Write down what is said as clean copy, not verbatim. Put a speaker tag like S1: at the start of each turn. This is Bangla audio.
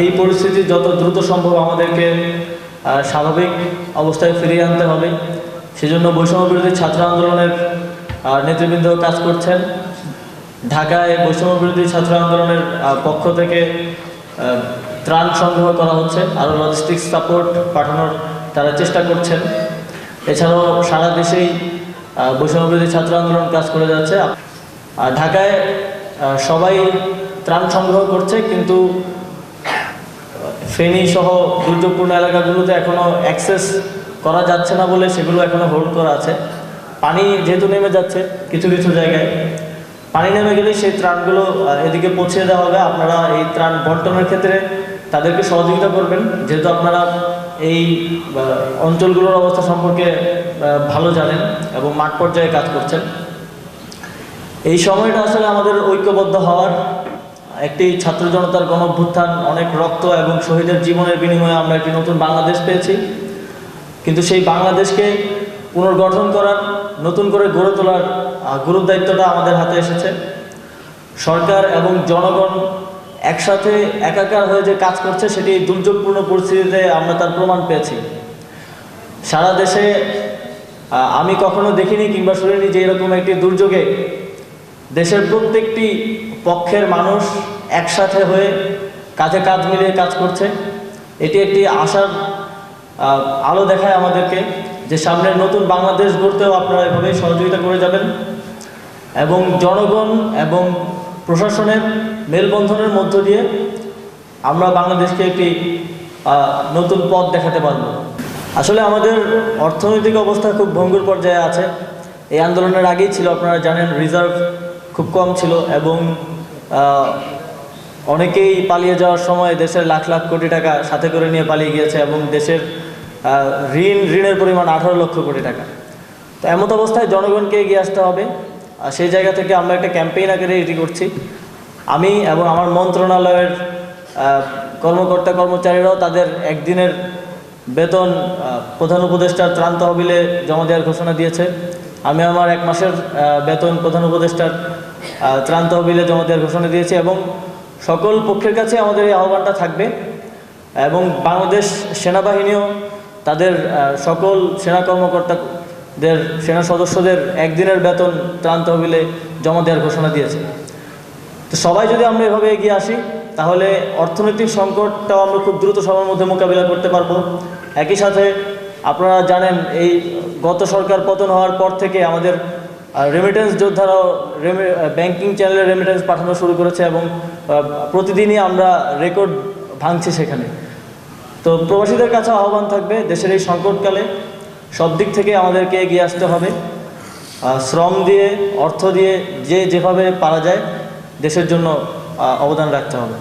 S1: এই পরিস্থিতি যত দ্রুত সম্ভব আমাদেরকে স্বাভাবিক অবস্থায় ফিরিয়ে আনতে হবে। সেজন্য বৈষম্য বিরোধী ছাত্র আন্দোলনের নেতৃবৃন্দ কাজ করছেন। ঢাকায় বৈষম্য বিরোধী ছাত্র আন্দোলনের পক্ষ থেকে ত্রাণ সংগ্রহ করা হচ্ছে, আরও লজিস্টিক্স সাপোর্ট পাঠানোর তারা চেষ্টা করছেন। এছাড়াও সারা দেশেই বৈষম্য বিরোধী ছাত্র আন্দোলন কাজ করে যাচ্ছে। ঢাকায় সবাই ত্রাণ সংগ্রহ করছে, কিন্তু ফেনী সহ দুর্যোগপূর্ণ এলাকাগুলোতে এখনও অ্যাক্সেস করা যাচ্ছে না বলে সেগুলো এখনও হোল্ড করা আছে। পানি যেহেতু নেমে যাচ্ছে কিছু কিছু জায়গায়, পানি নেমে গেলে সেই ত্রাণগুলো এদিকে পৌঁছে দেওয়া হবে। আপনারা এই ত্রাণ বন্টনের ক্ষেত্রে তাদেরকে সহযোগিতা করবেন, যেহেতু আপনারা এই অঞ্চলগুলোর অবস্থা সম্পর্কে ভালো জানেন এবং মাঠ পর্যায়ে কাজ করছেন। এই সময়টা আসলে আমাদের ঐক্যবদ্ধ হওয়ার, একটি ছাত্র জনতার গণঅভ্যুত্থান, অনেক রক্ত এবং শহীদের জীবনের বিনিময়ে আমরা একটি নতুন বাংলাদেশ পেয়েছি। কিন্তু সেই বাংলাদেশকে পুনর্গঠন করার, নতুন করে গড়ে তোলার গুরুদায়িত্বটা আমাদের হাতে এসেছে। সরকার এবং জনগণ একসাথে একাকার হয়ে যে কাজ করছে, সেটি দুর্যোগপূর্ণ পরিস্থিতিতে আমরা তার প্রমাণ পেয়েছি। সারা দেশে আমি কখনো দেখিনি কিংবা শুনিনি যে এরকম একটি দুর্যোগে দেশের প্রত্যেকটি পক্ষের মানুষ একসাথে হয়ে কাঁধে কাঁধ মিলিয়ে কাজ করছে। এটি একটি আশার আলো দেখায় আমাদেরকে যে সামনের নতুন বাংলাদেশ গড়তেও আপনারা এভাবেই সহযোগিতা করে যাবেন এবং জনগণ এবং প্রশাসনের মেলবন্ধনের মধ্য দিয়ে আমরা বাংলাদেশকে একটি নতুন পথ দেখাতে পারব। আসলে আমাদের অর্থনৈতিক অবস্থা খুব ভঙ্গুর পর্যায়ে আছে। এই আন্দোলনের আগেই ছিল, আপনারা জানেন, রিজার্ভ খুব কম ছিল এবং অনেকেই পালিয়ে যাওয়ার সময় দেশের লাখ লাখ কোটি টাকা সাথে করে নিয়ে পালিয়ে গিয়েছে এবং দেশের ঋণের পরিমাণ 18 লক্ষ কোটি টাকা। তো এমত অবস্থায় জনগণকে এগিয়ে আসতে হবে। সেই জায়গা থেকে আমরা একটা ক্যাম্পেইন আকারে এটি করছি। আমি এবং আমার মন্ত্রণালয়ের কর্মকর্তা কর্মচারীরাও তাদের একদিনের বেতন প্রধান উপদেষ্টার ত্রাণ তহবিলে জমা দেওয়ার ঘোষণা দিয়েছে। আমি আমার 1 মাসের বেতন প্রধান উপদেষ্টার ত্রাণ তহবিলে জমা দেওয়ার ঘোষণা দিয়েছি এবং সকল পক্ষের কাছে আমাদের এই আহ্বানটা থাকবে। এবং বাংলাদেশ সেনাবাহিনীও তাদের সকল সেনা কর্মকর্তাদের, সেনা সদস্যদের একদিনের বেতন ত্রাণ তহবিলে জমা দেওয়ার ঘোষণা দিয়েছে। তো সবাই যদি আমরা এভাবে এগিয়ে আসি, তাহলে অর্থনৈতিক সংকটটাও আমরা খুব দ্রুত সময়ের মধ্যে মোকাবিলা করতে পারবো। একই সাথে আপনারা জানেন, এই গত সরকার পতন হওয়ার পর থেকে আমাদের রেমিটেন্স যোদ্ধারাও ব্যাংকিং চ্যানেলে রেমিটেন্স পাঠানো শুরু করেছে এবং প্রতিদিনই আমরা রেকর্ড ভাঙছি সেখানে। তো প্রবাসীদের কাছে আহ্বান থাকবে, দেশের এই সংকটকালে সব দিক থেকে আমাদেরকে এগিয়ে আসতে হবে। শ্রম দিয়ে, অর্থ দিয়ে, যেভাবে পারা যায় দেশের জন্য অবদান রাখতে হবে।